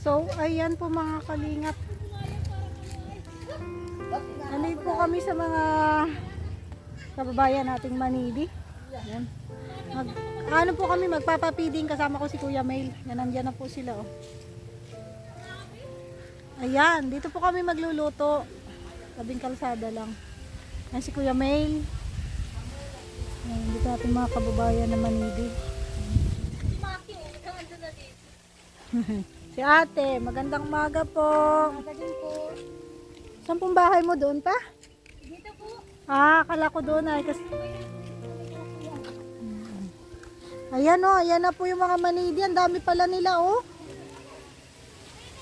So, ayan po mga kalingap. Nandito po kami sa mga kababayan nating Manidi. Ayan. Ano po kami, magpapapiding kasama ko si Kuya Mail. Yan, nandiyan na po sila. Oh. Ayan, dito po kami magluluto. Tabing kalsada lang. Ayan si Kuya Mail. Ayan, dito natin mga kababayan na Manidi. Si ate, magandang umaga po. Magandang po. Saan pong bahay mo, doon pa? Dito po. Akala ko doon ay kasi... Ayan o, ayan na po yung mga Manidi. Ang dami pala nila o.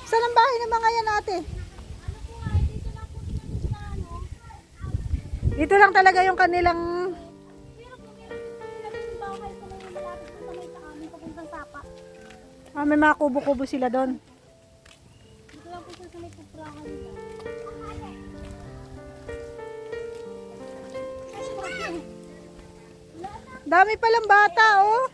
Saan ang bahay ng mga yan ate? Dito lang talaga yung kanilang... Bahay ko na yung malapit po sa may amin papuntang Sapa. may mga kubo-kubo sila doon. Dito lang po sa may puprahan nila. Dami palang bata oh.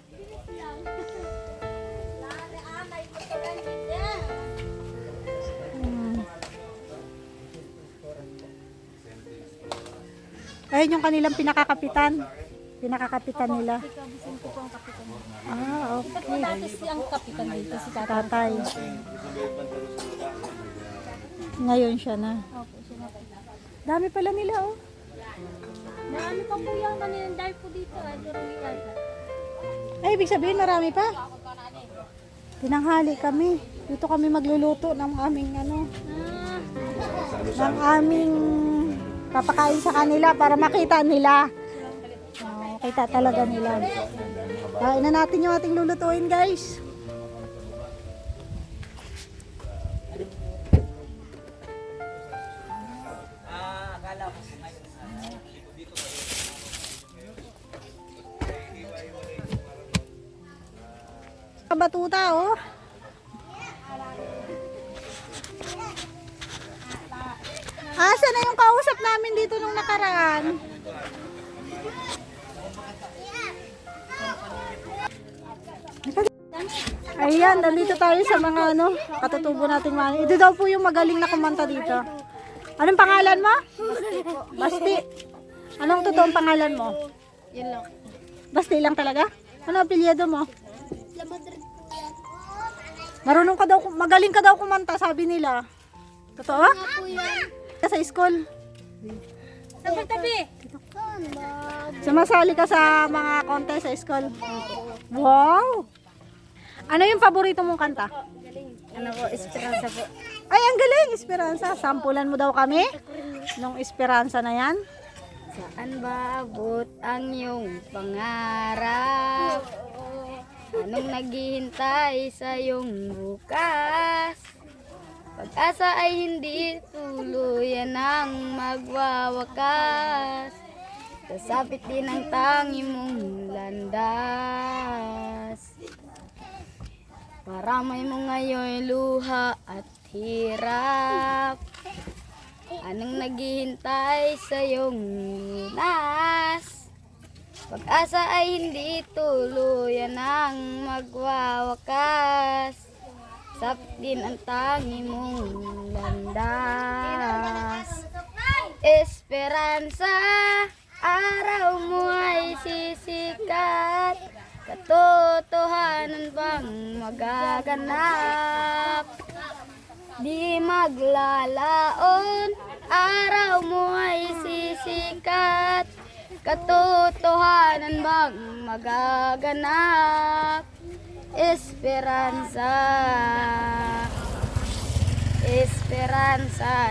Ayun yung kanilang pinakakapitan. Pinakakapitan nila. Ikaw po ang kapitan. Okay. Po dati ang kapitan dito si Tata. Tatay. Ngayon siya na. Opo, siya na po. Dami pala nila oh. Marami pa po yung kanilang dahil po dito. Durong yata. Ay, ibig sabihin marami pa. Tinanghali kami. Dito kami magluluto ng aming ng aming papakain sa kanila para makita nila. Kita talaga nila. Kain na natin yung ating lulutuin, guys. Kabatuta, oh. Asa na yung kausap namin dito nung nakaraan? Ayan, nandito tayo sa mga katutubo nating mani. Ito daw po yung magaling na kumanta dito. Anong pangalan mo? Basti. Anong totoong pangalan mo? Yun lang. Basti lang talaga? Ano apelyido mo? Marunong ka daw, magaling ka daw kumanta, sabi nila. Totoo? Po yan. Sa school. Sa tabi. Sumasali ka sa mga contest sa school. Wow! Ano yung paborito mong kanta? Ano po, Esperanza po. Ay, ang galing! Esperanza. Sampulan mo daw kami nung Esperanza na yan. Saan ba abot ang iyong pangarap? Anong naghihintay sa iyong bukas? Pag-asa ay hindi tuluyan ang magwawakas. Sasapit din ang tangi mong landas. Paramay mo ngayon luha at hirap. Anong naghihintay sa iyong lunas? Pag-asa ay hindi tuluyan ang magwawakas. Sapit din ang tangi mong landas. Esperanza, araw mo ay sisikat. Katotohanan bang magaganap? Di maglalaon, araw mo ay sisikat. Katotohanan bang magaganap? Esperanza, Esperanza.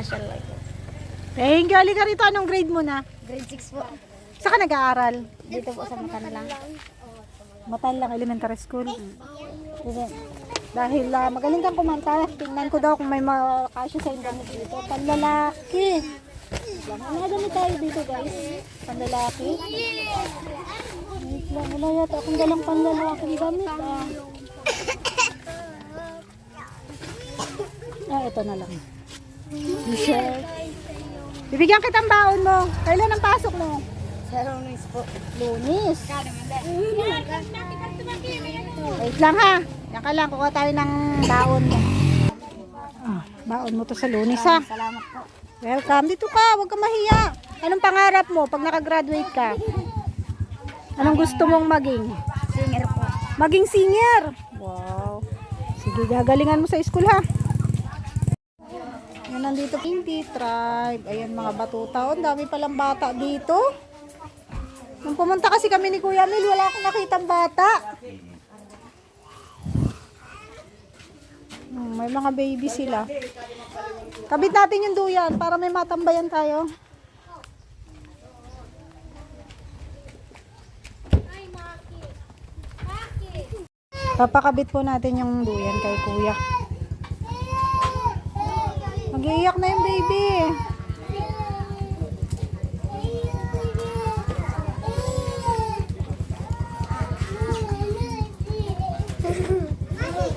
Eh, gali ka rito. Anong grade mo na? Grade 6 po. Saan ka nag-aaral? Dito po sa Matanlang. Matalang Elementary School. Dahil magaling kang kumanta, tingnan ko daw kung may makasya sa internet dito. Panlalaki. Mga damit tayo dito, guys. Panlalaki. Wait lang, wala yata akong dalang panlalaking damit. Ito na lang. T-shirt. Bibigyan kitang baon mo. Kailan ang pasok mo? Sa Lunis po. Lunis. Wait lang ha. Yan ka lang, kuha tayo ng baon mo. Baon mo to sa Lunes ha. Salamat po. Welcome. Dito ka, huwag ka mahiya. Anong pangarap mo pag nakagraduate ka? Anong gusto mong maging? Singer po. Maging singer. Wow. Sige, gagalingan mo sa school ha. Yan, nandito Pinti Tribe. Ayan mga batuta. Ang dami palang bata dito. Nung pumunta kasi kami ni Kuya Mil, wala akong nakitang bata. May mga baby sila. Kabit natin yung duyan para may matambayan tayo. Papakabit po natin yung duyan kay Kuya. Mag-iiyak na yung baby.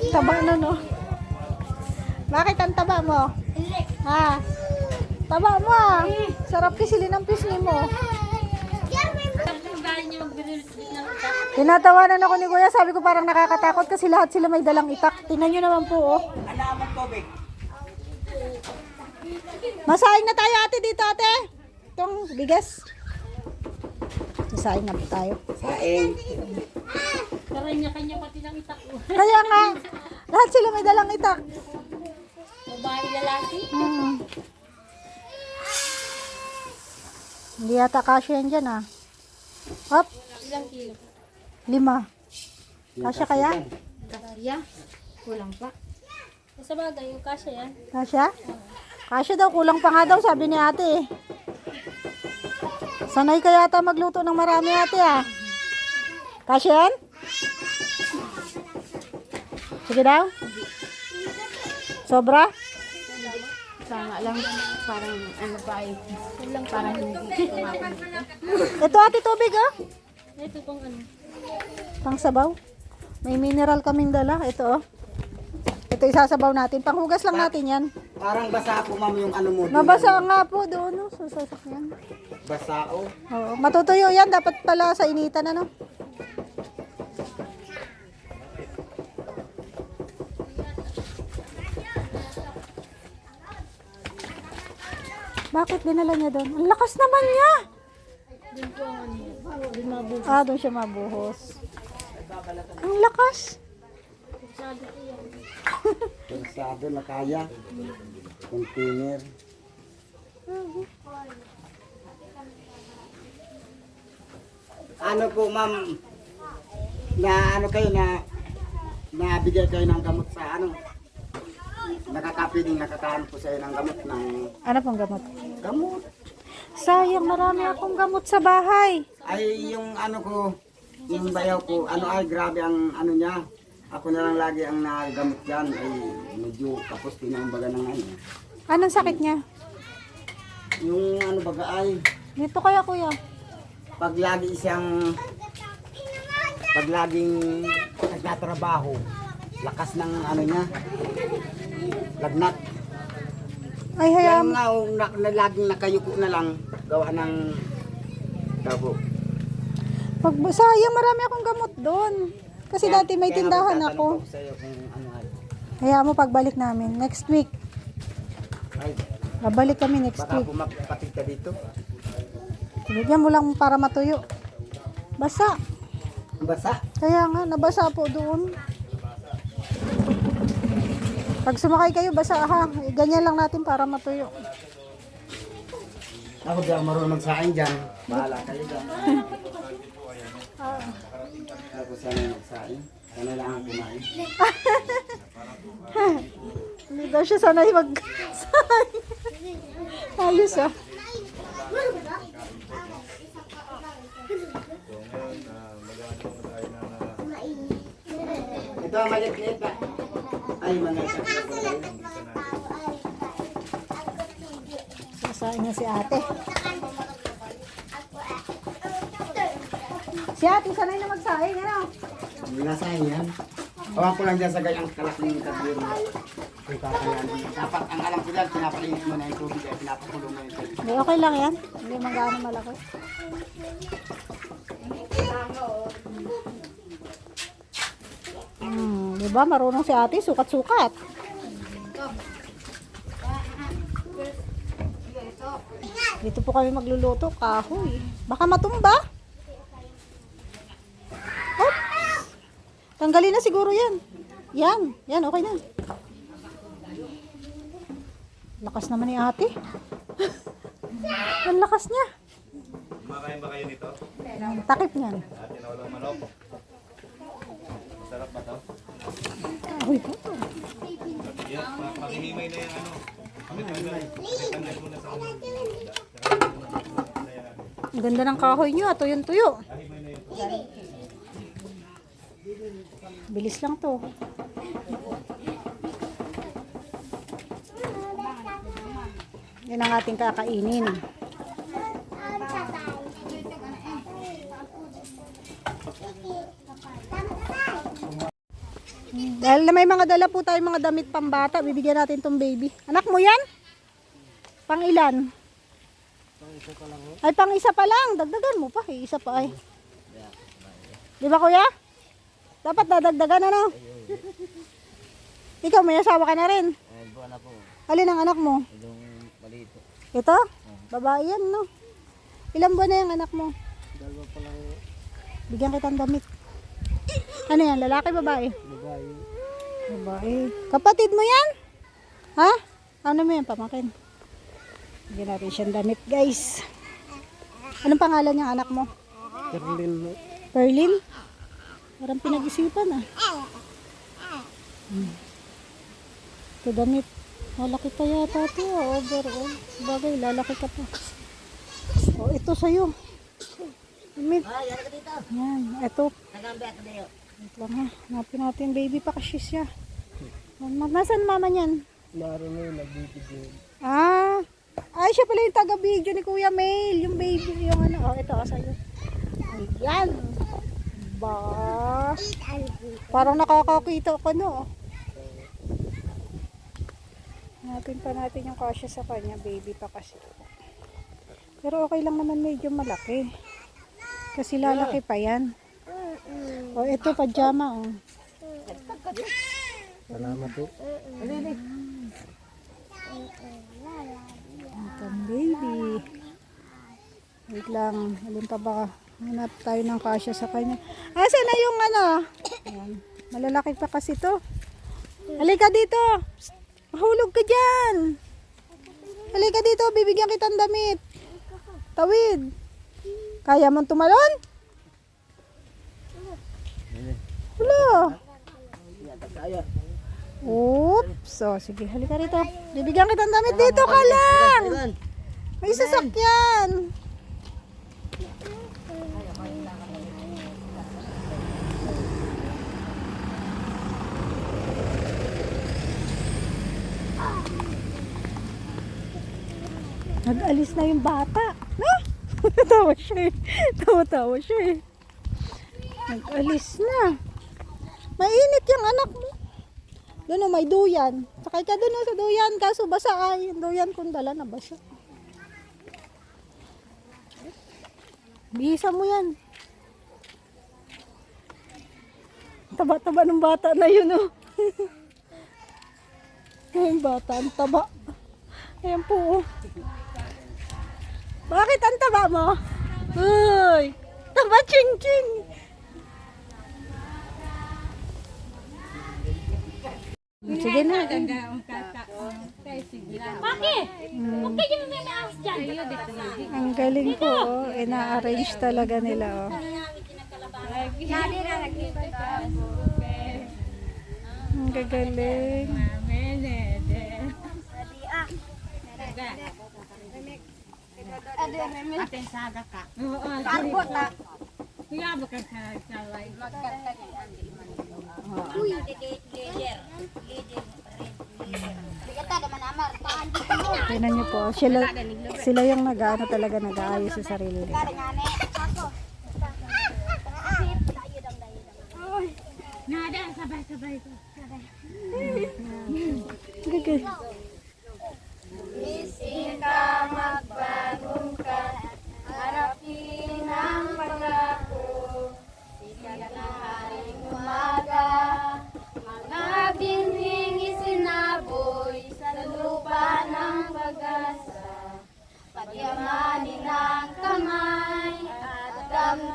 Taba na no? Bakit ang taba mo? Ha? Taba mo ah. Sarap kisilin ang pisngi mo. Tinatawanan ako ni Kuya. Sabi ko parang nakakatakot kasi lahat sila may dalang itak. Tingnan nyo naman po oh. Masaing na tayo ate dito ate. Itong bigas. Masaing na po tayo. Saing. Kanya-kanya pati ng itak. Kaya nga. Lahat sila may dalang itak. Babae lalaki. Hindi yata kasya yan dyan ah. Hop. Ilang kilo? 5. Kasya kaya? Kasya? Kulang pa. Sa bagay, yung kasya yan. Kasya? Kasya daw, kulang pa nga daw, sabi ni ate eh. Sanay ka yata magluto ng marami ate ah. Kasya yan? Sige daw. Sobra? Tama lang. Parang ano pa eh. Kulang parang hindi. Ito ate tubig ah. Ito pang ano. Pang sabaw. May mineral kaming dala. Ito oh. Ito isasabaw natin. Panghugas lang natin yan. Parang basa po ma'am yung ano mo. Nabasa nga po doon no, sa sasakyan. Basa o. Oo, matutuyo yan. Dapat pala sa initan ano. Bakit dinala niya doon? Ang lakas naman niya. Doon po ang ano. Doon mabuhay. Ah, doon siya mabuhos. Ang lakas. Sabi ko yan. Pensado na kaya. Container. Ano po ma'am? Na ano kayo na nabigay kayo ng gamot sa ano? Nakakapiling nakakaano po sa'yo ng gamot ng Ano pong gamot? gamot. Sayang, marami akong gamot sa bahay. Ay yung ano ko, yung bayaw ko, ano ay grabe ang ano niya. Ako na lang lagi ang nagamot dyan. Ay medyo tapos din ang baga ng ano. Anong sakit niya? Yung ano baga ay, Dito kaya kuya. pag lagi siyang, pag laging nagtatrabaho, lakas ng ano niya, lagnat. Ay, Yan hayaan. nga, oh, na laging nakayuko na lang, gawa ng tabo. Sayang, marami akong gamot doon. Kasi dati may Kaya nga tindahan magtatanong ako. sa'yo kung ano ay. Hayaan mo pagbalik namin. Next week. Ay, Babalik kami next baka week. pumapatig ka dito. Bigyan mo lang para matuyo. Basa. Basa. Kaya nga, nabasa po doon. Pag sumakay kayo, basa ha. Ganyan lang natin para matuyo. Ako di ako marunong magsaing dyan. Bahala kayo dyan. Ako sana magsaing. Sana lang ang kumain. Hindi daw siya sanay mag Ayos ah. Ito ang maliit-liit ba? Ay, mga Sasain niya si ate. Si ate sanay na magsaing, ano? nasaing yan. Awan ko lang dyan sa gayang kalaking kadiro. Kung kakayan. Dapat ang alam ko dyan, pinapainit mo na yung tubig at pinapakulong mo yung tubig. Hindi, okay lang yan. Hindi man gaano malaki. Diba? Marunong si ate, sukat-sukat. Dito po kami magluluto, kahoy. Baka matumba. Hop. Tanggalin na siguro yan. Yan, okay na. Lakas naman ni ate. Ang lakas niya. Kumakain ba kayo nito? Ang takip niyan. Ate na walang manok. Masarap ba to? Kahoy po. Pakihimay na yan ano. Pakitanggal muna sa ano. Ang ganda ng kahoy niyo, tuyo-tuyo. Bilis lang to. Yan ang ating kakainin. Dahil na may mga dala po tayo mga damit pambata, bibigyan natin tong baby. Anak mo yan? Pang ilan? Ay, pang isa pa lang. Dagdagan mo pa. Isa pa ay. Di ba kuya? Dapat dadagdagan ano? Ikaw may asawa ka na rin. Buwan na po. Alin ang anak mo? Yung maliit po. Ito? Babae yan, no? Ilang buwan na yung anak mo? Dalawa pa lang Bigyan kitang damit. Ano yan? Lalaki, babae? babae. Babae. Kapatid mo yan? Ha? Ano mo yan? Pamakin. Bigyan natin siyang damit, guys. Anong pangalan ng anak mo? Kerlin mo. Perlin? Parang pinag-isipan ah. Ito damit. Malaki pa yata ito. Overall. Bagay, lalaki ka pa. Oh, ito sa'yo. Damit. Yan, ito. Wait lang ha. Hanapin natin baby pa kasi siya. Nasaan mama niyan? Naroon mo yung nagbibigay. Ah. Ay, siya pala yung taga-video ni Kuya Mail. Yung baby, yung ano. Oh, ito, sa'yo. Ayan. Ba. Parang nakakakita ko, no? Hanapin pa natin yung kasya sa kanya. Baby pa kasi. Pero okay lang naman, medyo malaki. Kasi lalaki pa yan. O, ito, pajama, oh. Salamat po. Itong baby. Wait lang. Alin pa ba? Hanap tayo ng kasya sa kanya. Asa na yung ano? Ayan. Malalaki pa kasi to. Halika dito. Psst. Mahulog ka dyan. Halika dito. Bibigyan kitang damit. Tawid. Kaya mong tumalon? Wala. Oops. So, sige. Halika rito. Bibigyan kitang damit. Dito ka lang. May sasakyan. Nag-alis na yung bata. No? Tawa siya eh. Tawa siya eh. Nag-alis na. Mainit yung anak mo. Doon o, may duyan. Sakay ka doon o sa duyan. Kaso basa ay. Yung duyan kung dala na basa. Bisa mo yan. Taba-taba ng bata na yun o. Yung bata, ang taba. Ayan po o. Bakit ang taba mo? Uy! Taba ching-ching! Sige na. Bakit? Huwag kayo may naas dyan. Ang galing po, oh. Ina-arrange talaga nila, oh. Ang gagaling. Atin saga ka. Oo. Kuya ba ka sa live? Tingnan niyo po, sila yung nag-ano talaga nag-aayos sa sarili nila. Nada, sabay-sabay ko. Gagay.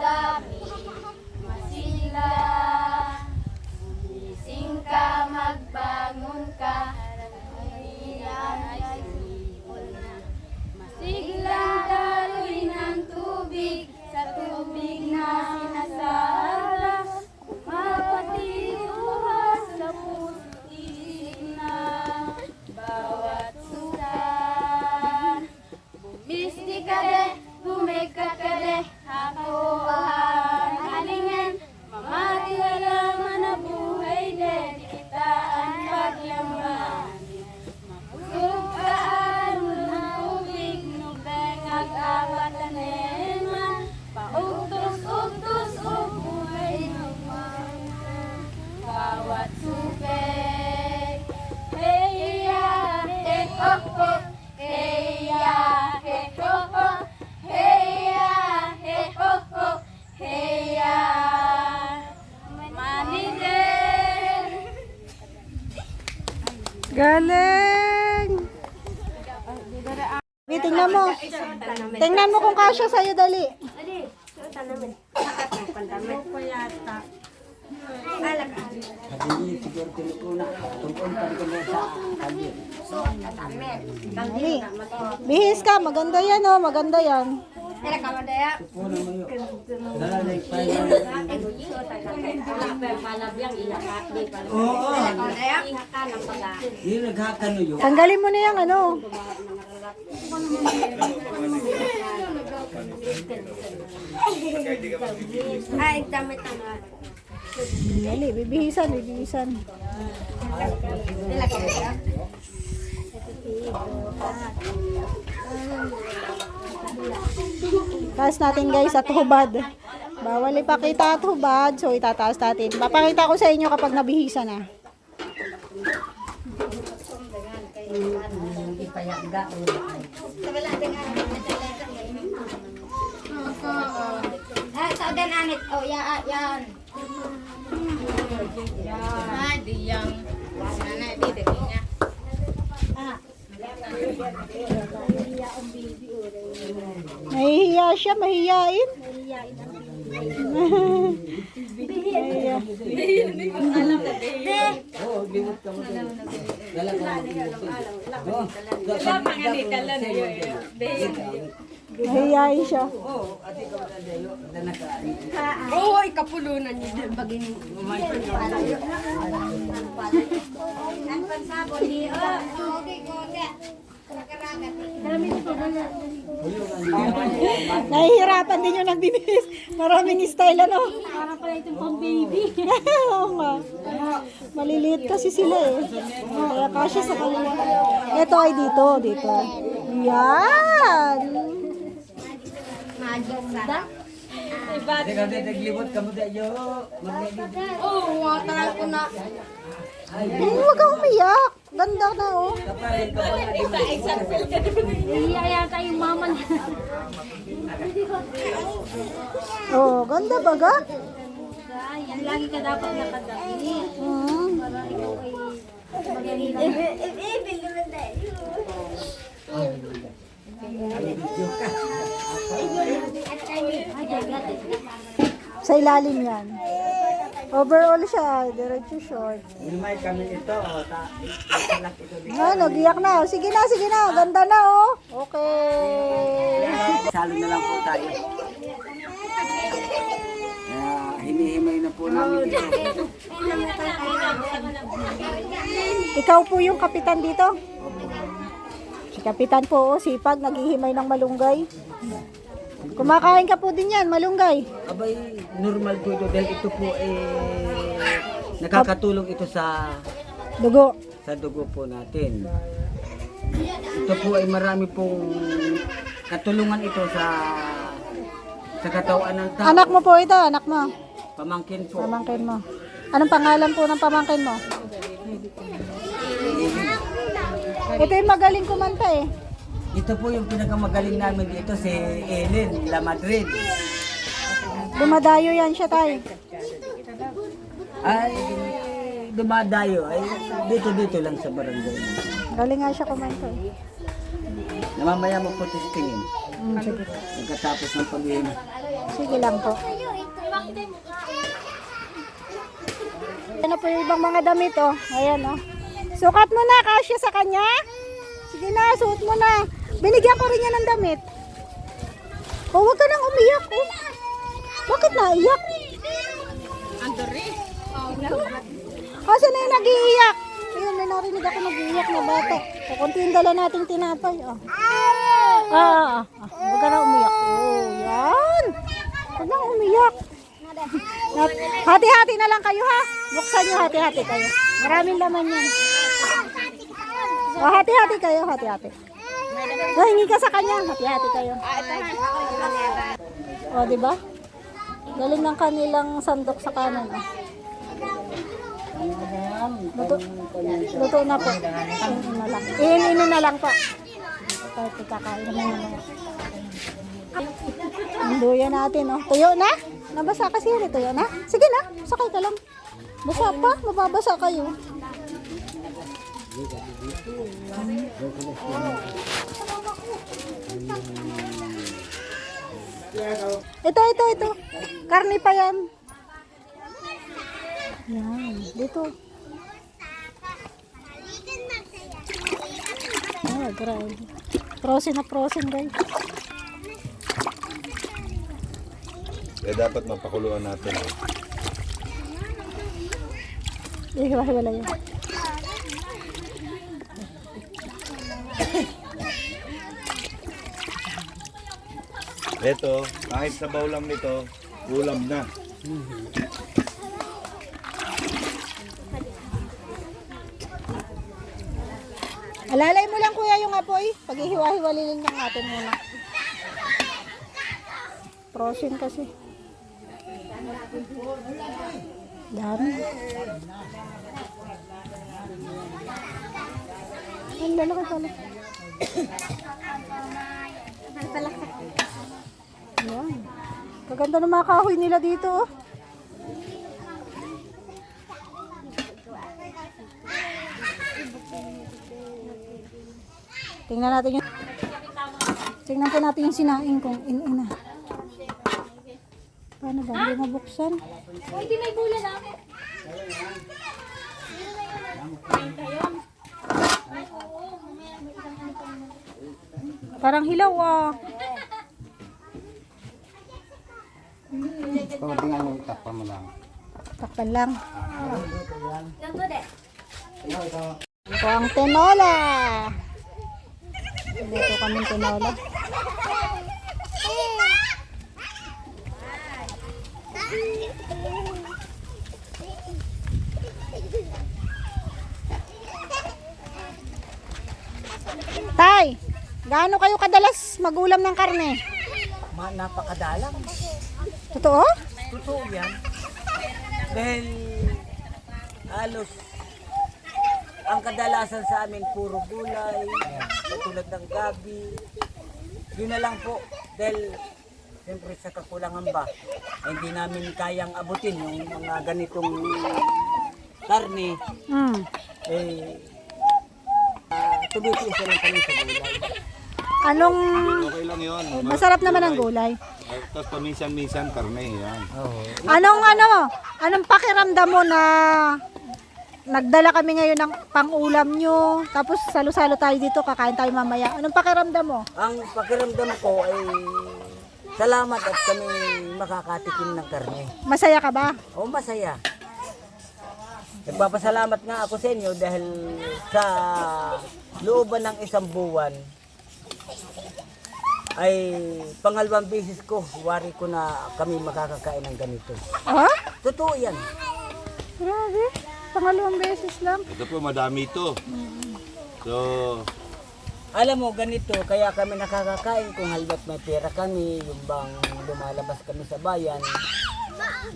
gabi, masila. Gising ka, magbangon ka, iyan ay sipol na. Masiglang daloy ng tubig, sa tubig na sinasala. Mapatiuhas sa puso't isip na bawat sulat. Bumisti ka de, bumikat ka de, ako ang halingen. Mamatiwala man na buhay de, di kita ang paglaman. Mapusog ka alon ng ubig, nubeng ag-abataneman. Paugtos-ugtos o buhay naman. Bawat supek, hey ya, hey ho ho, hey ya, hey ho ho, hey ya, hey ho ho, hey ya. Maniden. Galing! Okay, tingnan mo. Tingnan mo kung kasya sa'yo, dali. Hindi siguro tinukuna. Tungkol pa rin kami sa kalye. Dali. Bihis ka, maganda yan oh, maganda yan. Puno mo yun. Dalalay pa yun. Oo. Yung naghakano yun. Tanggalin mo na yung ano. Ay, damit na. Dali, bibihisan, bibihisan. Taas natin guys at hubad. Bawal ipakita at hubad, so itataas natin. Papakita ko sa inyo kapag nabihisan na. Sa gananit, oh, yan. Yan. Di yang. Sana di niya. Nahihiya siya, mahihiyain. Mahihiya. Oo, limot ka mo din. Dala ka mo din. Mahihiyain siya. Oo, ati ka mo dayo. Nanakain. Oo, ikapulunan niya dyan. Bagin. Ang pansabon niya. Nahihirapan din yung nagbibihis. Maraming style ano. Para pala itong pang baby. Oo nga. Maliliit kasi sila eh. Kaya kasya sa kanila. Ito ay dito, dito. Yan. Teka, naglibot ka mo dayo. Oo, taral ko na. Huwag kang umiyak. Ganda na oh. Kaparin ka mo na. Iya yata yung mama niya. Oh, ganda baga. Yan, lagi ka dapat nakadabi. Para ikaw ay maganda. Sa ilalim yan. Overall siya, diretso short. May kami ito. Nagiyak na. Sige na. Ganda na oh. Okay. Salo na lang po tayo. Hinihimay na po namin ito. Ikaw po yung kapitan dito? Si kapitan po, oh, sipag, naghihimay ng malunggay. Kumakain ka po din yan, malunggay. Abay, normal po ito dahil ito po nakakatulong ito sa Dugo. dugo po natin. Ito po ay marami pong katulungan ito sa katawan ng tao. Anak mo po ito, anak mo. Pamangkin po. Pamangkin mo. Anong pangalan po ng pamangkin mo? Ito yung magaling kumanta eh. Ito po yung pinakamagaling namin dito, si Ellen La Madrid. Dumadayo yan siya tayo. Ay, dumadayo. Ay, dito lang sa barangay. Galing nga siya kumanta eh. Namamaya mo po testingin. Sige. Pagkatapos ng pag-inom. Sige lang po. Ano po yung ibang mga damit, oh. Ayan, oh. Sukat mo na, kasya sa kanya. Sige na, suot mo na. Binigyan ko rin niya ng damit. Oh, huwag ka nang umiyak, oh. Bakit naiyak? Kasi na yung nag-iiyak. Ayun, may narinig ako nag-iiyak na bata. Kukuntiin dala nating tinapay, oh. Huwag ka nang umiyak. Oh, yan. Huwag nang umiyak. Hati-hati na lang kayo, ha? Buksan nyo, hati-hati kayo. Maraming laman yan. Oh, hati-hati kayo, hati-hati. Oh, hingi ka sa kanya, hati-hati kayo. Oh, di ba? Galing ng kanilang sandok sa kanan, oh. Luto na po. Inin na lang. Inin na lang po. Kahit kakain naman naman. Ang luya natin, oh. Tuyo na? Nabasa kasi yun, tuyo na? Sige na, sakay ka lang. Basa pa, mababasa kayo. Ito. Karne pa yan. Yan, dito. Ah, grabe. Frozen na frozen, guys. Kaya dapat mapakuluan natin. Wala yan. Ito, kahit sabaw lang nito, ulam na. Alalay mo lang kuya yung apoy. Pag-ihiwa-hiwalilin lang natin muna. Frozen kasi. Dami. Ang lalaki pala. Yan. Kaganda ng mga kahoy nila dito. Oh. Tingnan po natin yung sinaing kung in-ina. Paano ba? Hindi mabuksan. Hindi may bula na. Parang hilaw, ah. Pagdating ang tapa mo lang. Takpan lang. Ito ang tinola. Dito kami tinola. Tay, gaano kayo kadalas magulam ng karne? Napakadalang. Totoo? Totoo yan. Dahil halos ang kadalasan sa amin puro gulay, katulad ng gabi. Yun na lang po. Dahil siyempre sa kakulangan ba, hindi namin kayang abutin yung mga ganitong karne. Tuloy-tuloy lang kami sa gulay. Anong Okay lang yun. masarap naman ang gulay? Tapos paminsan-minsan karne, yan. Anong pakiramdam mo na nagdala kami ngayon ng pang-ulam nyo, tapos salo-salo tayo dito, kakain tayo mamaya. Anong pakiramdam mo? Ang pakiramdam ko ay salamat at kami makakatikim ng karne. Masaya ka ba? O masaya. Nagpapasalamat nga ako sa inyo dahil sa looban ng isang buwan ay pangalawang beses ko, wari ko na kami makakakain ng ganito. Ha? Totoo yan. Grabe. Pangalawang beses lang. Ito po, madami ito. So, Alam mo, ganito, kaya kami nakakakain kung halimbawa may pera kami, yung bang lumalabas kami sa bayan,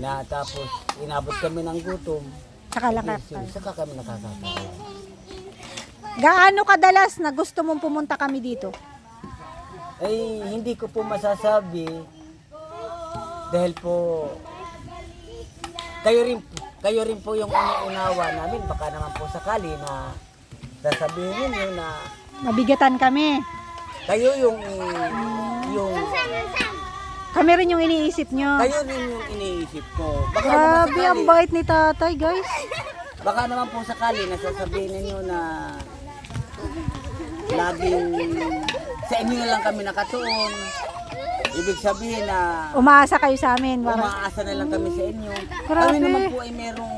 na tapos inabot kami ng gutom, Saka lang saka kami nakakakain. Gaano kadalas na gusto mong pumunta kami dito? Ay, hindi ko po masasabi dahil po kayo rin po yung unawa namin, baka naman po sakali na sasabihin niyo na Mabigatan kami. kayo yung Kami rin yung iniisip nyo. Kayo rin yung iniisip ko. Baka naman Grabe, ang sakali, bait ni tatay, guys. baka naman po sakali nasasabihin ninyo na laging sa inyo na lang kami nakatuon. Ibig sabihin na Umaasa kayo sa amin. Para umaasa na lang kami sa inyo. Grabe. Kami naman po ay merong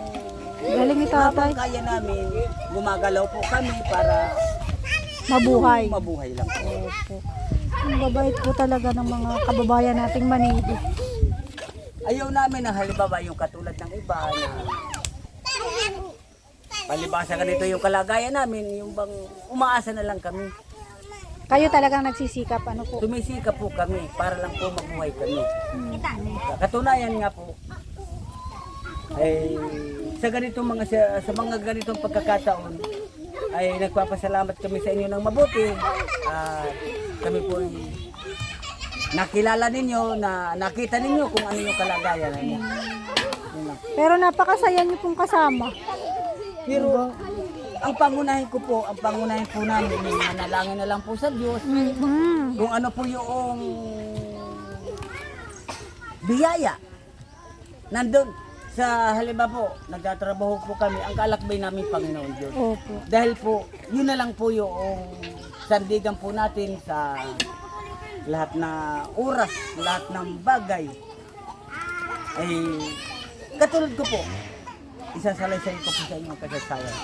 galing ni tatay. habang kaya namin, gumagalaw po kami para Mabuhay. mabuhay lang po. Opo. Ang babait po talaga ng mga kababayan nating Manidi. Ayaw namin na halimbawa yung katulad ng iba na palibasa ganito yung kalagayan namin, yung bang umaasa na lang kami. Kayo talagang nagsisikap, ano po? Tumisikap po kami para lang po mabuhay kami. Katunayan nga po, ay sa ganitong sa mga ganitong pagkakataon ay nagpapasalamat kami sa inyo ng mabuti at kami po ay nakilala ninyo, na nakita ninyo kung ano yung kalagayan ninyo. Yun lang. Pero napakasaya niyo pong kasama. Pero ang pangunahin po namin, manalangin na lang po sa Diyos Mm. kung ano po yung biyaya. Nandun, sa halimbawa po, nagtatrabaho po kami, ang kalakbay namin Panginoon Diyos. Opo. Dahil po, yun na lang po yung sandigan po natin sa lahat na oras, lahat ng bagay. Ay, katulad ko po, isasalaysay ko po sa inyo kasaysayan.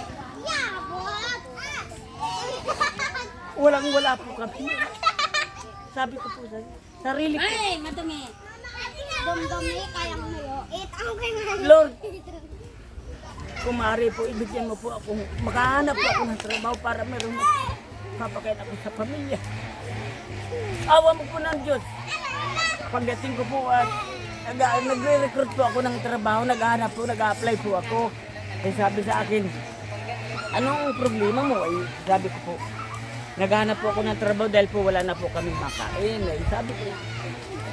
Wala po kami. Sabi ko po sa sarili ko, Ay, madumi. Lord, kung maaari po, ibigyan mo po ako, makahanap po ako ng trabaho para meron papakain ako sa pamilya. Awa mo po ng Diyos. Pagdating ko po at nagre-recruit po ako ng trabaho, naghahanap po, nag-apply po ako. Eh sabi sa akin, anong problema mo? Ay sabi ko po, naghahanap po ako ng trabaho dahil po wala na po kami makain. Ay sabi ko,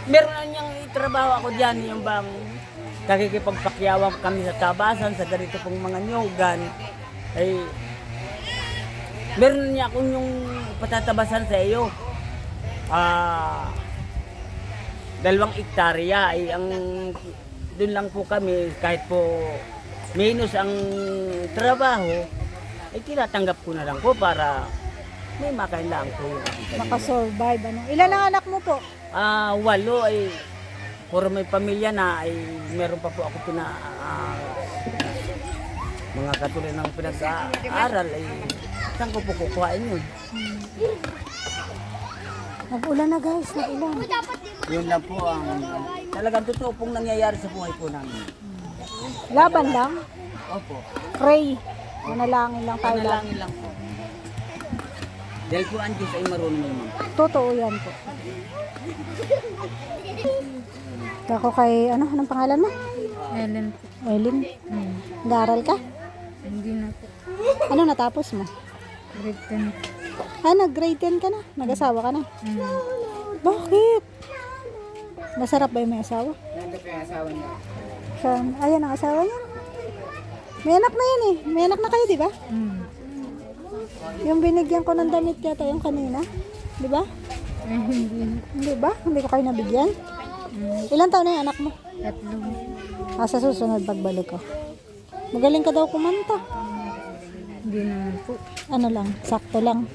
meron na niyang trabaho ako dyan, yung bang nakikipagpakyawang kami sa tabasan, sa ganito pong mga nyugan. Ay, meron niya akong yung patatabasan sa iyo. 2 hektarya ay ang doon lang po kami, kahit po minus ang trabaho, ay tinatanggap ko na lang po para may makain lang po yung Makasurvive, ano? Ilan ang anak mo po? 8 ay puro may pamilya na ay meron pa po ako mga katulad ng pinag-aaral ay saan ko po kukuhain yun? Nag-ulan na guys, nag-ulan. Yun lang po ang talagang totoo pong nangyayari sa buhay po namin. Laban lang. Opo. Pray. Manalangin lang tayo lang. Panalangin lang po. Dahil po ang Diyos ay marunong naman. Totoo yan po. Ako kay, anong pangalan mo? Ellen, Eileen. Nag-aaral ka? hindi na po. Ano natapos mo? Grade 10. Nag-grade 10 ka na? Nag-asawa ka na? Bakit? Masarap ba yung may asawa? Nandito yung asawa niya. Ayan ang asawa niya. May anak na yan eh. May anak na kayo, di ba? Yung binigyan ko ng damit yata yung kanina. Di ba? Ay, hindi. Hindi ba? Hindi ko kayo nabigyan? Ilan taon na yung anak mo? 3. Sa susunod pagbalik ko. Magaling ka daw kumanta. Hindi naman po. Ano lang, sakto lang.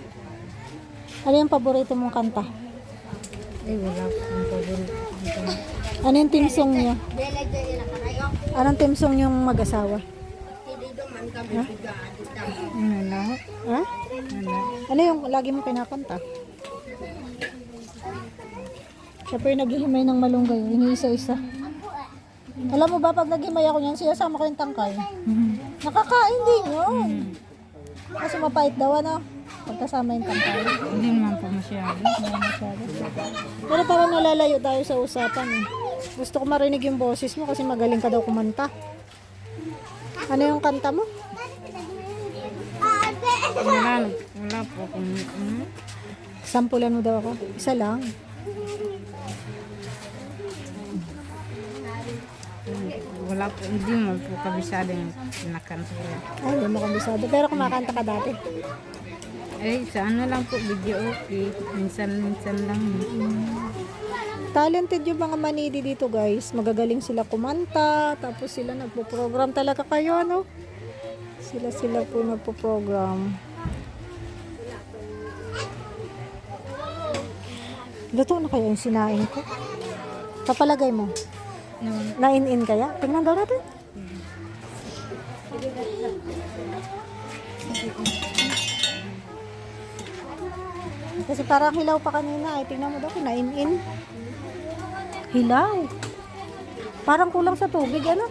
Ano yung paborito mong kanta? Ay, wala po ang paborito. Ano yung team song niyo? Anong team song yung mag-asawa? Ano lahat? Ha? Wala. Ano yung lagi mo kinakanta? Siya pa yung naghihimay ng malunggay. Iniisa-isa. Alam mo ba, pag naghimay ako niyan, siyasama ko yung tangkay. Nakakain din yun. Kasi mapait daw, ano? Pagkasama yung tangkay. Hindi naman po masyado. Hindi masyado. Pero parang nalalayo tayo sa usapan eh. Gusto ko marinig yung boses mo kasi magaling ka daw kumanta. Ano yung kanta mo? Wala po kung Sampulan mo daw ako. Isa lang. wala po, hindi mo po kabisado yung kinakanta ko. Ay, hindi mo kabisado. Pero kumakanta ka dati. Eh, sa ano lang po, video okay. Minsan lang. Talented yung mga manidi dito guys. Magagaling sila kumanta. Tapos sila nagpo-program talaga kayo, ano? Sila po nagpo-program. Luto na kaya yung sinaing ko? Papalagay mo? Na-in-in kaya? Tingnan daw natin. Kasi parang hilaw pa kanina. Ay, tingnan mo daw kung na-in-in. Hilaw. Parang kulang sa tubig, ano?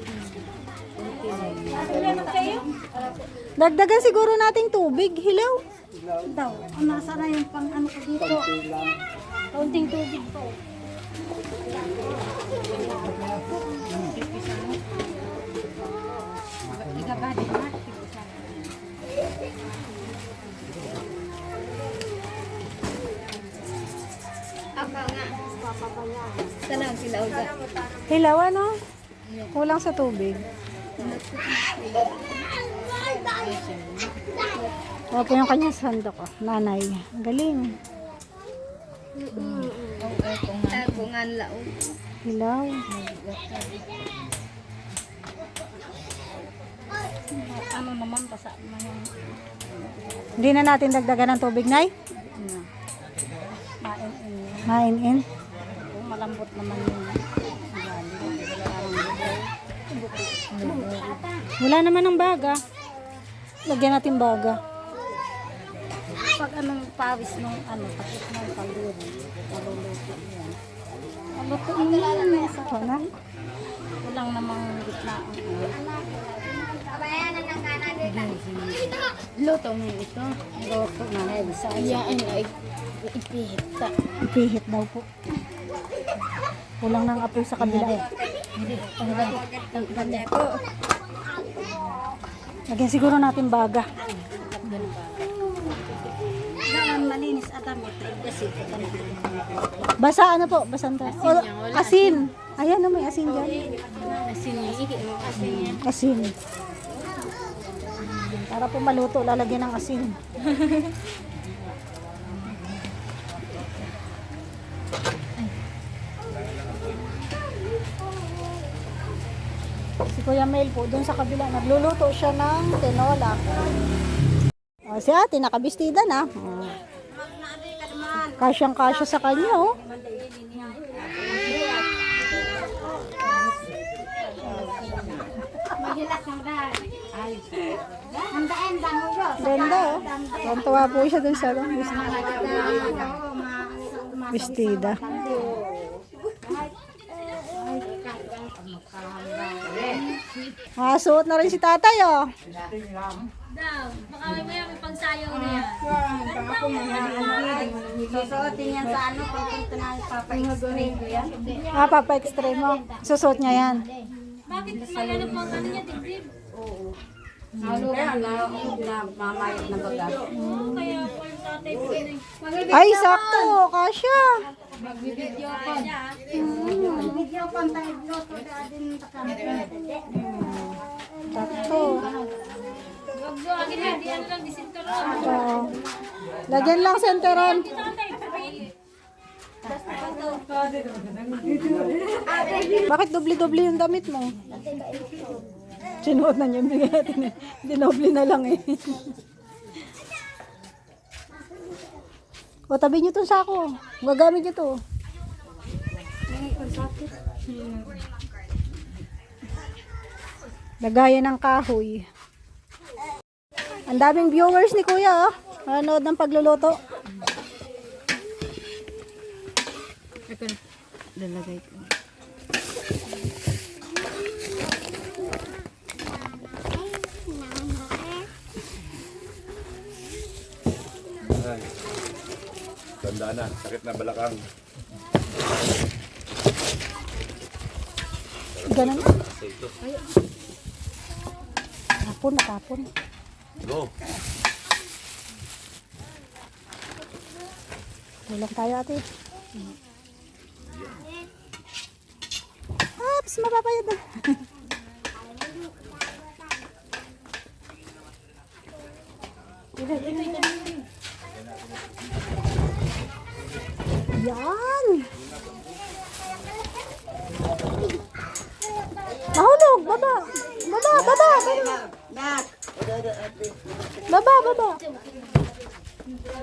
Dagdagan siguro nating tubig. Hilaw. Daw, nasa na yung pang ano ko dito. Kaunting tubig po. Hilaw, ano? Kulang sa tubig. Opo yung kanyang sandok, oh. Nanay. Ang galing. Hilaw. Ano naman, basa naman. Hindi na natin dagdagan ng tubig, Nay? Main-in. Main-in. Kung malambot naman yung Wala naman ng baga. Lagyan natin baga. pag anong pawis nung ano, tapos ng paluro, maluluto yan. Maluluto yan. Ito na. Walang namang gitna. Luto mo ito. Luto na rin. Sa ayaan ay ipihit ta. Ipihit daw po. Kulang ng apoy sa kabila. Lagyan siguro natin baga. Daman malinis at amit. Kasi Basa ano po? Basanta. Asin. Ayan na may asin dyan. Asin. Para po maluto, lalagyan ng asin. Si Kuya Mel po, doon sa kabila, nagluluto siya ng tinola. O, si ate, nakabistida na. O. Kasyang-kasya sa kanya, oh. Ganda, oh. Tuwa po siya doon sa bistida. Suot na rin si tatay, oh. baka may pagsayaw na yan. Susuotin yan sa ano, pagpunta na papa-extreme ko yan. Papa-extreme mo. Susuot niya yan. Bakit magano po ang ano niya, dibdib? Oo. Kaya mamayot na baga. Kaya po yung tatay po na Ay, sakto. Kasya. magbibideo pa. Magbibideo pa tayo loto din Sakto. Agin na, di ano lang, di sinturon. Oo. Lagyan lang senteron. Bakit doble-doble yung damit mo? Sinuot na niya yung bigay natin eh. Dinoble na lang eh. O, tabi niyo itong sako. Gagamit niyo ito. Lagayan ng kahoy. Ang daming viewers ni Kuya, oh. Manood ng pagluluto. Lalagay ko. Ay. Tanda na, sakit na balakang. Ganun. Ito. Tapon na tapon. Go. Tulong tayo ate. Oops, mapapayad na. Yan. Baba! Nak! Baba! Baba!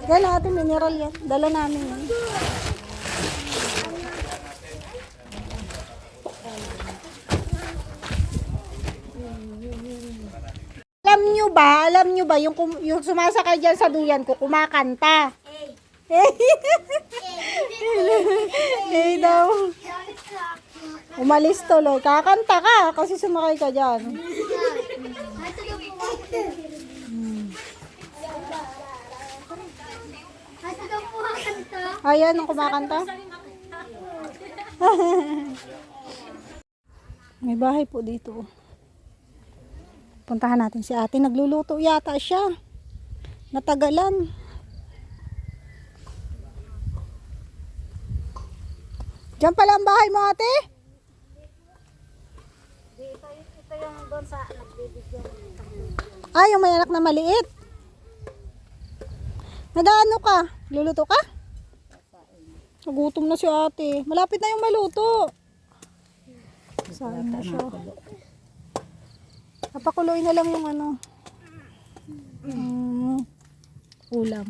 Yan ate, mineral yan. Dala namin yan. Alam nyo ba, yung sumasakay dyan sa duyan ko, kumakanta. Eh daw. Umalis tuloy. Kakanta ka kasi sumakay ka dyan. Ayan ang kumakanta. May bahay po dito. Puntahan natin si ate. Nagluluto yata siya. Natagalan. Diyan pala ang bahay mo, ate? Ito yung doon sa nagbibigyan. Ah, yung may anak na maliit. Nagaano ka? Luluto ka? Nagutom na si ate. Malapit na yung maluto. Saan na siya? Papakuloy na lang yung ano. Ulam.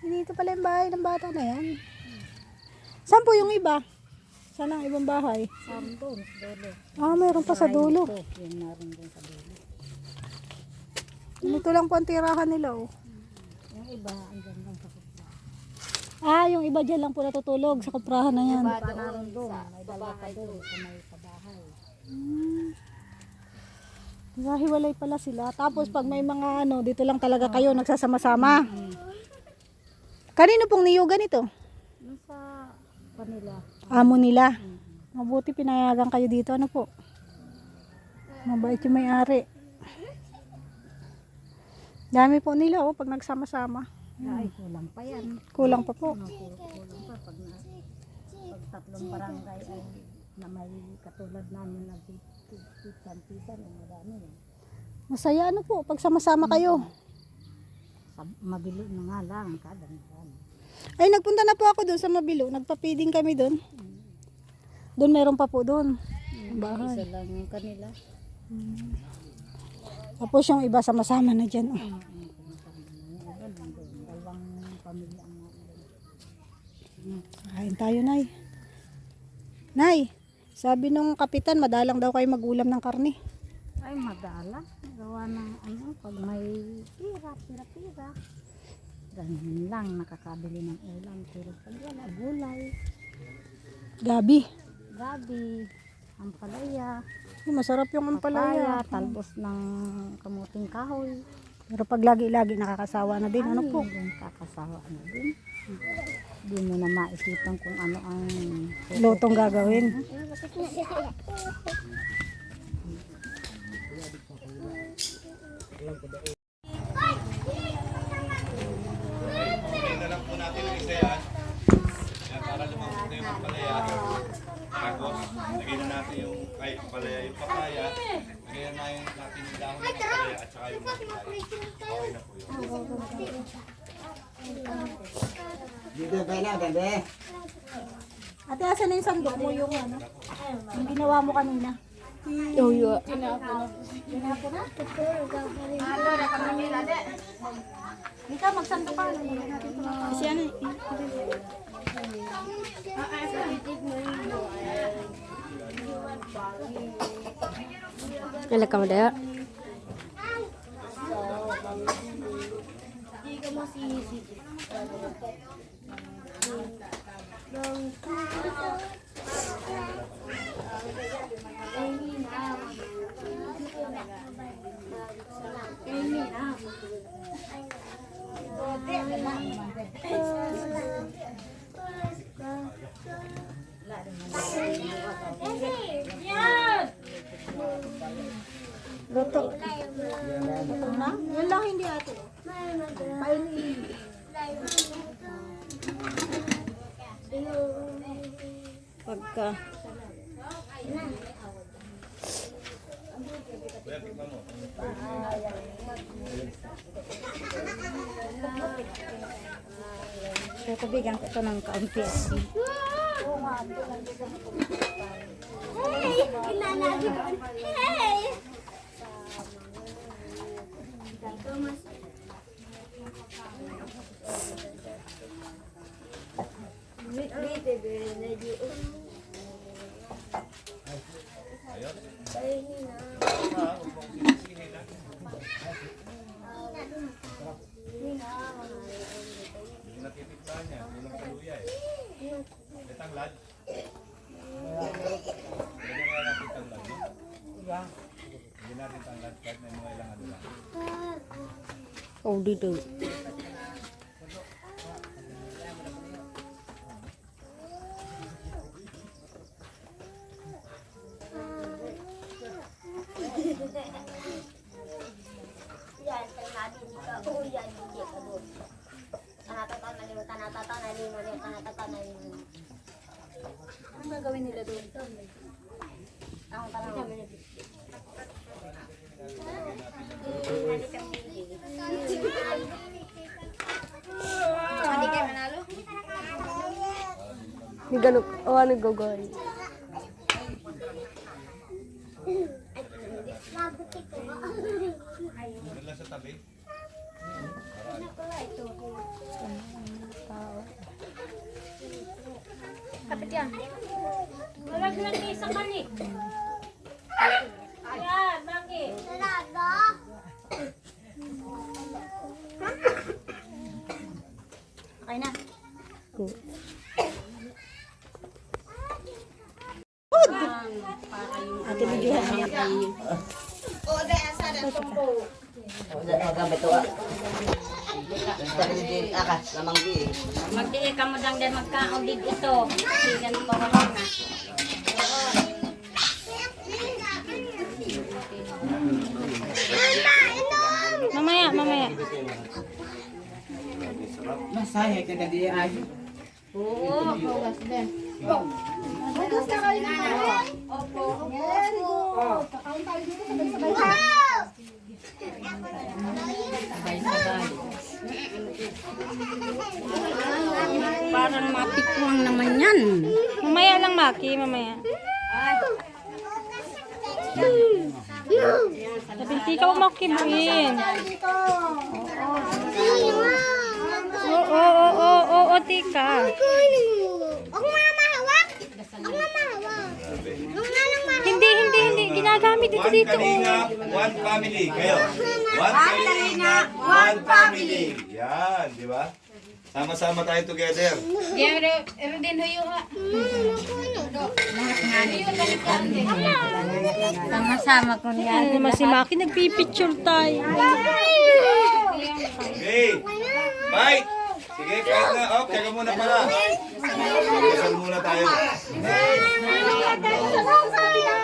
Dito pala yung bahay ng bata na yan. Saan po yung iba? Saan ang ibang bahay? Doon, sa dulo. Ah, meron pa sa dulo. Yung naroon doon sa dulo. Ito lang po ang tirahan nila, oh. Yung iba, andyan lang sa kupla. Ah, yung iba dyan lang po natutulog sa kuprahan na yan. Iba naroon doon. May dalawa ka doon sa may kabahay. Hiwalay pala sila. Tapos pag may mga ano, dito lang talaga kayo nagsasama-sama. Kanino pong niyugan ito? Yung sa kanila. Amo nila. Mabuti pinayagan kayo dito. Ano po? Mabait yung may-ari. Dami po nila, oh, pag nagsama-sama. Ay, kulang pa yan. Kulang pa po. Kulang pa pag tatlong barangay ay na may katulad namin na pisan-pisan, madami yan. Masaya ano po, pag sama-sama kayo. Mabilo na nga lang, kadang-kadang. Ay, nagpunta na po ako doon sa Mabilo. Nagpa-feeding kami doon. Doon meron pa po doon. Bahay. Isa lang yung kanila. Tapos yung iba sama-sama na dyan. Oh. Dalawang pamilya ang Kain tayo, Nay. Nay, sabi nung kapitan, madalang daw kayo mag-ulam ng karne. ay madala. Gawa ng ano, pag may pira. Ganun lang, nakakabili ng ulam. Pero pag wala, gulay, Gabi. gabi, ampalaya, Masarap yung ampalaya. papaya, talbos ng kamuting kahoy. Pero pag lagi-lagi nakakasawa na din. Ano po? Yung kakasawa na din. Hindi mo na maisipan kung ano ang Lutong gagawin. Ngayon na lang po natin ang isa yan. Yan, para lumambot na yung palaya. Tapos, lagyan na natin yung, ay, palaya yung papaya. Lagyan na natin yung dahon ng palaya at saka yung papaya. Okay na po yun. Dito ba na, ganda? Ate, asan na yung sandok mo yung ano? Yung ginawa mo kanina? Tinapo na? Ikaw, magsandok ka. Siya na. Kailan ka madaya? Luto. Luto na? Yan lang hindi ate. Painin. Pagka. So, kabigyan ko ito ng kaunti. Yung natitikman niya, yung kaluya eh. May tanglad. Lagyan kaya natin tanglad, no? Hindi natin tanglad kahit may mga ilang ano lang. Oh, dito. Ang gagawin nila doon? Ang parang hindi kayo manalo? Yung ganun. Oh, ano gagawin? Doon lang sa tabi. Kapit yan. Wala lang sa manik. Ayan, bakit? Okay na. Ate Bidya. Magdiin ka mo dang din magkaudid ito. Sigan ko na. Mamaya. Masaya ka na di ay. Oo, hugas din. Parang matikwang naman yan. Mamaya lang, Maki. Mamaya. Sabinti ka mo makibuin. Oo, tika. Hindi. Ginagamit dito One dito. Kalingap, one family. Kayo. One Kalingap, one family. Yan, di ba? Sama-sama tayo together. Sama-sama ko niya. Ano naman si Maki, nagpipicture tayo. Okay. Bye. Sige, kahit na. Oh, teka muna pala. Magdasal muna tayo.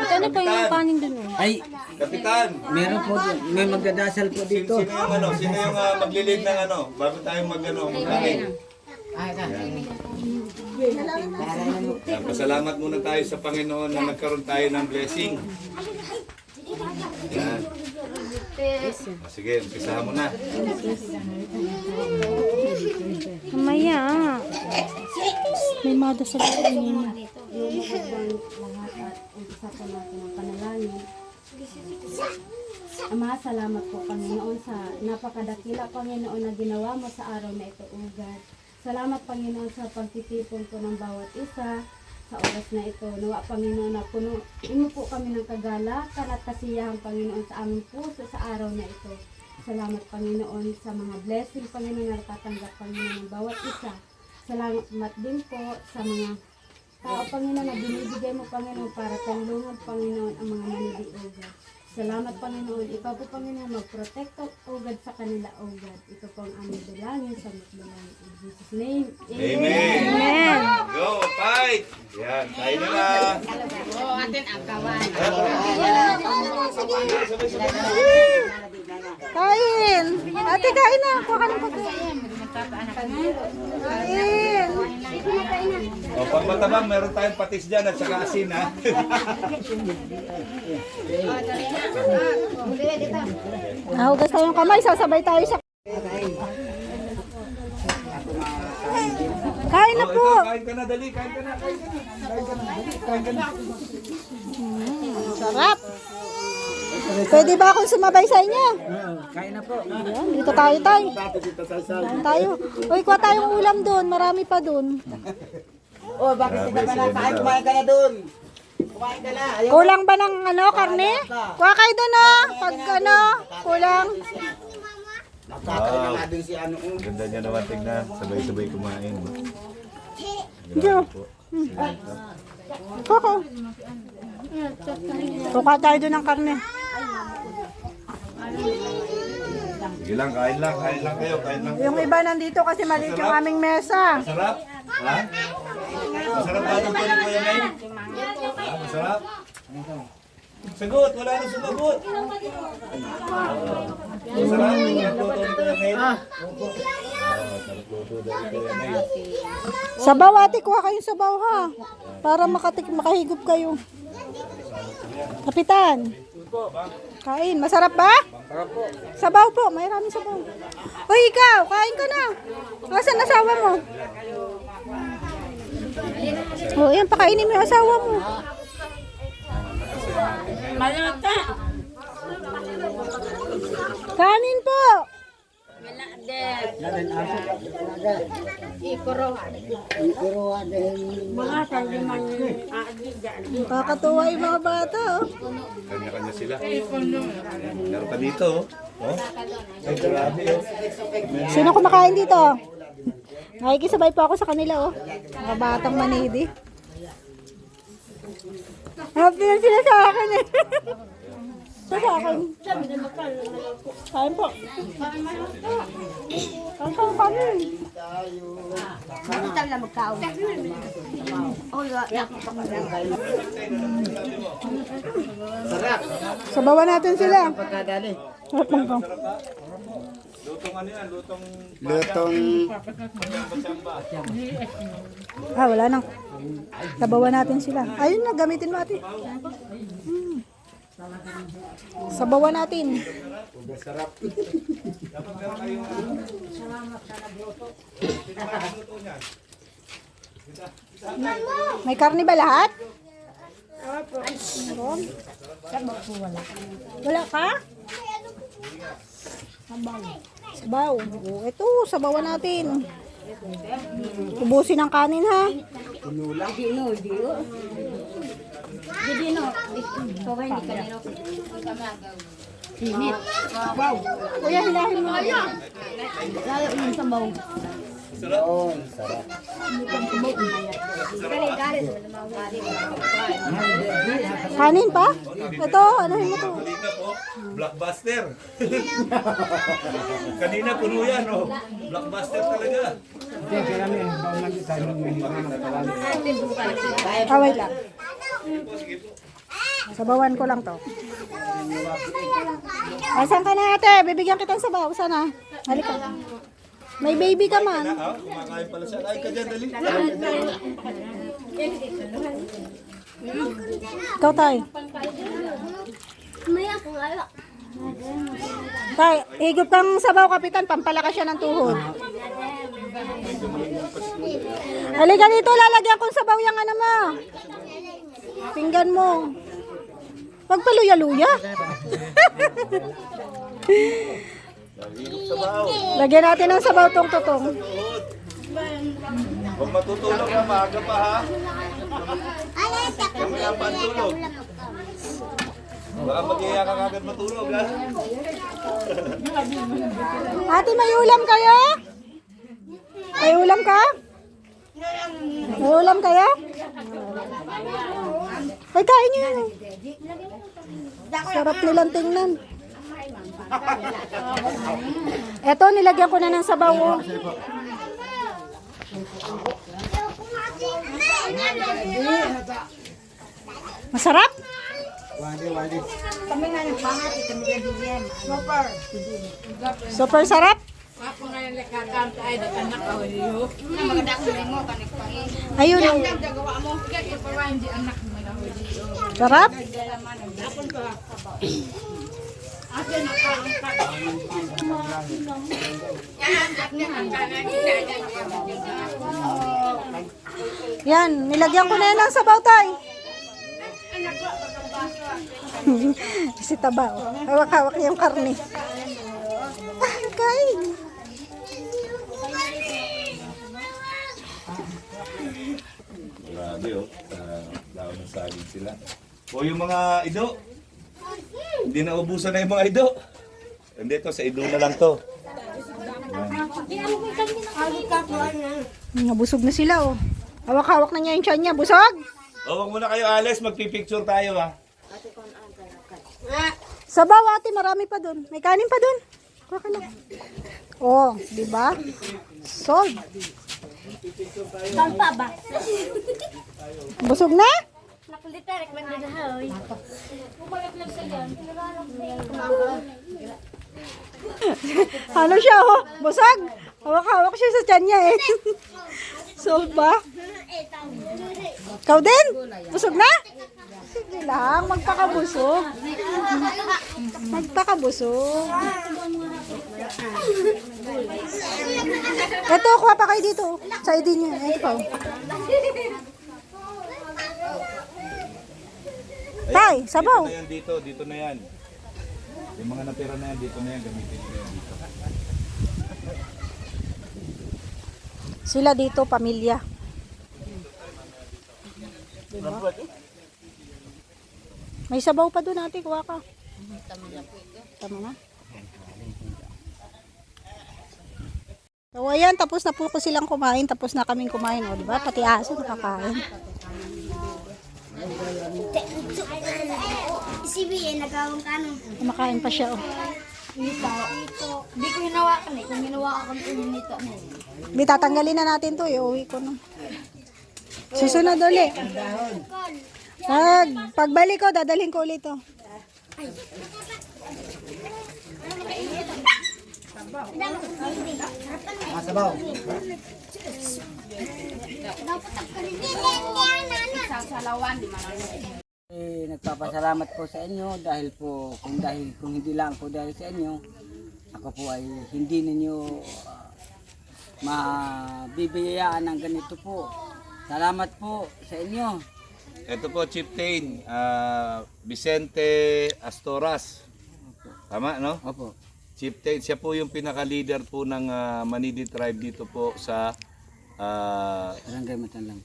Ito ano pa yung kanin dun? Ay, Kapitan. meron po may magdadasal po dito. Sino yung ano? Sino yung maglilid ng ano? Bago tayo magkain. Yan, pasalamat muna tayo sa Panginoon na nagkaroon tayo ng blessing. Yan. Sige, umpisahan mo na. Mamaya. May madasal sa kanina. Umpisa po natin ang panalangin. Ama, salamat po Panginoon sa napakadakila Panginoon na ginawa mo sa araw na ito, ugad. Salamat Panginoon sa pagtitipon po ng bawat isa sa oras na ito. Nawa Panginoon na punuin mo po kami ng kagalakan at kasiyahan Panginoon sa aming puso sa araw na ito. Salamat Panginoon sa mga blessing Panginoon na natatanggap Panginoon ng bawat isa. Salamat din po sa mga tao Panginoon na binibigay mo Panginoon para tulungan Panginoon ang mga maniliugad. Salamat Panginoon. Ikaw po Panginoon mag-protect ugad sa kanila ugad. Ito po ang aming dalangin sa magdalangin. In Jesus name. Amen. Go, fight! Yan, tayo na lang. Kain! Ate, kain na. Kuha ka ng pagkain. Kain! O, pag matabang, meron tayong patis dyan at saka asin, ha? Nahugas tayong kamay. Sasabay tayo sa... Kain na O, po! ito, kain ka na, dali, kain ka na. Kain ka na. Sarap! Pwede ba akong sumabay sa inyo? Kain na po. Ayan, dito tayo. Kain tayo. Uy, kuha tayong ulam doon. Marami pa doon. Oh, bakit hindi ka na kain? Kumain ka na doon. Kumain ka na. Ayaw. Kulang ba ng ano, karne? Kuha kayo doon oh. Pag ano, kulang. Nakakain na nga din si ano. Ganda niya naman tingnan. Sabay-sabay kumain. Diyo. Kuha. Kuha tayo doon ng karne. Sige lang, kain lang kayo, kain lang. Yung iba nandito kasi maliit yung aming mesa. Masarap? Ha? Masarap ba itong tuloy ko yan ngayon? Ha? Masarap? Sagot, wala na sumagot. Masarap? Nagluto ni Kuya Ngayon? Nagluto daw ni Kuya Ngayon. Sabaw ate, kuha kayong sabaw ha. Para makahigop kayo. Kapitan. Kain. Masarap ba? Sabaw po. May maraming sabaw. Uy, ikaw. Kain ka na. Nasaan asawa mo? O, yan. Pakainin mo yung asawa mo. Kanin po. Kakatuwa yung mga bata oh. Kanya-kanya sila. Meron pa dito, oh. Ay, grabe, oh. Sino kumakain dito? Nakikisabay po ako sa kanila oh. Mga batang manidi. Happy na sila sa akin eh. Sa akin. Kain po. Kain po kami. Sabawan natin sila. Pagkadali. Lutong ano yan? Lutong Ah, wala nang. Sabawan natin sila. Ayun na, gamitin mo ate. Sabawan natin. May karne ba lahat? Meron. Wala ka? Sabaw. Oh, ito, sabawan natin. Ubusin ang kanin ha. Kuya, hilahin mo. Kanin pa? Ito, anuhin mo to. Kanina po, blockbuster. Kanina puno yan, oh. Blockbuster talaga. Wait lang. Sabawan ko lang to. Ay, saan ka na ate? Bibigyan kitang sabaw. Sana. Halika. May baby ka man. Ah, kumakain pala siya. Ay, ka dyan, dali. Ikaw tay. Tay, higop kang sabaw kapitan. Pampalakas siya ng tuhod. Halika dito. Lalagyan kong sabaw yung ano mo. Pinggan mo. Huwag paluya-luya. Lagyan natin ng sabaw tong tutong. Huwag matutulog na, maaga pa ha. Kaya pa ang tulog. Baka mag-iya ka kagad matulog ha. Ate, may ulam kayo? May ulam ka? May ulam kayo? Ay, kain nyo yun. Sarap nilang tingnan. Eto, nilagyan ko na ng sabaw. Oh. Masarap? Super sarap? Ayun. Sarap? Yan, nilagyan ko na yan ng sabaw tay. Si Taba, oh. Hawak-hawak yung karne. Ay, kain. Grabe oh, sa dahon ng saging sila. O yung mga ido, hindi na ubusan na yung mga ido. Hindi to, sa ido na lang to. Nabusog na sila oh. Hawak-hawak na niya yung tiyan niya. Busog! O, wag muna kayo alis, magpipicture tayo ha. Sabaw ate, marami pa dun. May kanin pa dun. Kuha ka lang. Oh, di ba? Solve. Saan pa ba? Busog na? Nakulitarik lang din haoy. Ano siya oh? Busog? Hawak-hawak siya sa tiyan niya eh. Solve ba? Ikaw din? Busog na? Sige lang, magpakabusog. Magpakabusog. Ito, kuha pa kayo dito. Sa idin niyo. Ito. Tay, sabaw. Dito na yan dito, dito na yan. Yung mga natira na yan, dito na yan, gamitin nyo yan dito. Sila dito, pamilya. May sabaw pa doon ate, kuha ka. Tama na. So ayan, tapos na po ko silang kumain, tapos na kaming kumain, o diba? Pati aso nakakain. Si Bia, nagawang tanong. Kumakain pa siya, oh. Hindi ko hinawakan eh. Kung hinawakan ko yung nito. Di tatanggalin na natin to, iuwi ko na. Susunod ulit. Pagbalik ko, dadalhin ko ulit to. Sabaw. Nagpapasalamat po sa inyo dahil po kung hindi lang po dahil sa inyo, ako po ay hindi ninyo mabibiyayaan ng ganito po. Salamat po sa inyo. Ito po, Chieftain, Vicente Astoras. Tama, no? Opo. Chieftain, siya po yung pinaka-leader po ng Manidi tribe dito po sa Barangay Matanlang.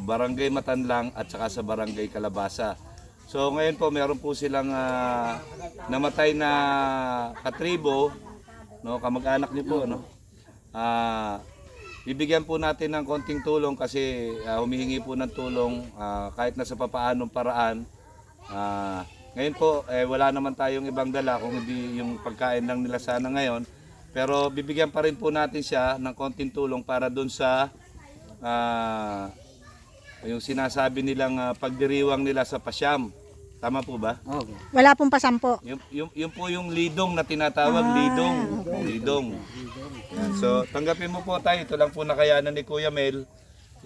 Barangay Matanlang at saka sa Barangay Calabasa. So ngayon po meron po silang namatay na katribo, no, kamag-anak niyo po, no. Bibigyan po natin ng konting tulong kasi humihingi po ng tulong kahit na sa papaanong paraan. Ngayon po wala naman tayong ibang dala kung hindi yung pagkain lang nila sana ngayon. Pero bibigyan pa rin po natin siya ng konting tulong para doon sa yung sinasabi nilang pagdiriwang nila sa pasyam. Tama po ba? Okay. Wala pong pasampo. Yung po yung lidong na tinatawag, lidong. Yan. So, tanggapin mo po tayo. Ito lang po nakayanan ni Kuya Mel.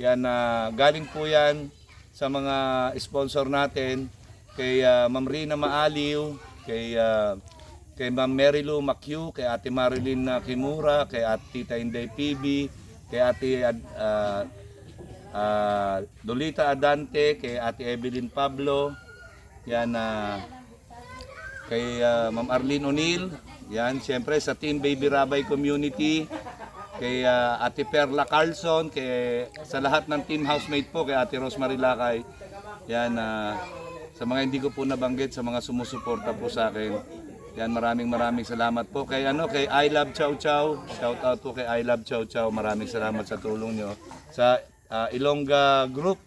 Yan, galing po yan sa mga sponsor natin. Kay Ma'am Rina Maaliw, kay Ma'am Mary Lou Macue, kay Ate Marilyn Kimura, kay Ate Tita Inday PB, kay Ate Dolita Adante, kay Ate Evelyn Pablo, yan, kay Ma'am Arlene O'Neill, yan, siyempre sa Team Baby Rabay Community, kay Ate Perla Carlson, sa lahat ng team housemate po, kay Ate Rosemary Lakay, yan, sa mga hindi ko po nabanggit, sa mga sumusuporta po sa akin, yan, maraming salamat po. Kay I Love Chow Chow, shout out po kay I Love Chow Chow, maraming salamat sa tulong nyo. Sa Ilongga Group,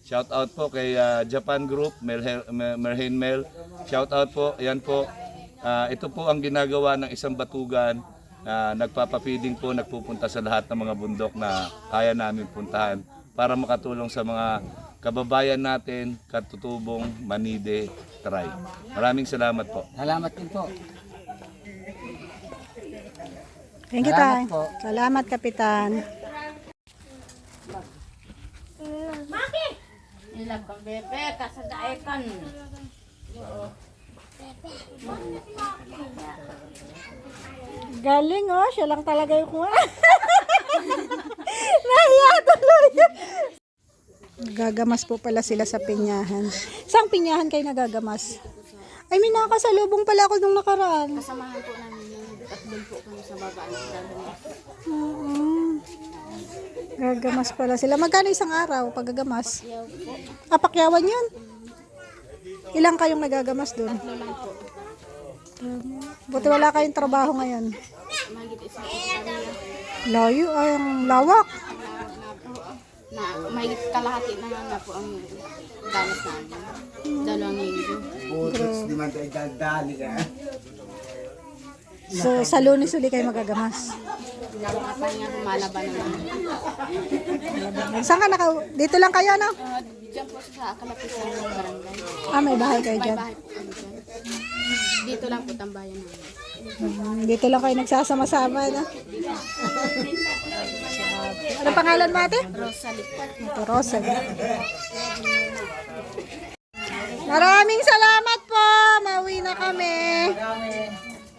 shout out po kay Japan Group, Merhin Mel, shout out po, yan po. Ito po ang ginagawa ng isang batugan, nagpapapiding po, nagpupunta sa lahat ng mga bundok na kaya namin puntahan para makatulong sa mga kababayan natin, katutubong Manide tribe. Maraming salamat po. Salamat din po. Thank you, Tay. Salamat, Kapitan. Ilang kang bebe, kasadaekan. Galing oh, siya lang talaga yung kuha. Nahiya tuloy. Gagamas po pala sila sa pinyahan. Saan pinyahan kayo nagagamas? Ay, may nakasalubong pala ako nung nakaraan. Kasamahan po namin yung tatlong po kami sa baba ng gagamas. Oo. Gagamas pala sila. Magkano isang araw pag gagamas? Yaw po. Pakyawan yun. Ilang kayong nagagamas doon? Tatlo lang po. Buti wala kayong trabaho ngayon. Mahigit isang hektarya. Layo, ay ang lawak. Na mahigit kalahati na nga po ang danas namin. 2 linggo. Butos, di man tayo daldali ka. So, sa Lunes uli kayo magagamas. Nakakapay nga lumalaban naman. Saan ka dito lang kayo, no? Diyan po sa kalapitan ng barangay. May bahay kayo May dyan. bahay po kami dyan. Dito lang po tambayan namin. Dito lang kayo nagsasama-sama, no? Ano pangalan mo, ate? Rosalie po. Ito, Rosa. Maraming salamat po. Mauwi na kami.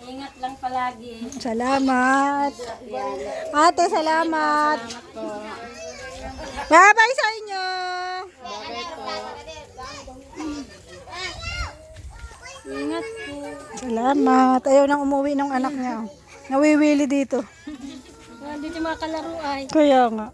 Ingat lang palagi. Salamat. Ate, salamat. Bye-bye sa inyo. Ingat po. Salamat. Ayaw nang umuwi ng anak niya. Nawiwili dito. Dito mga kalaro ay. Kaya nga.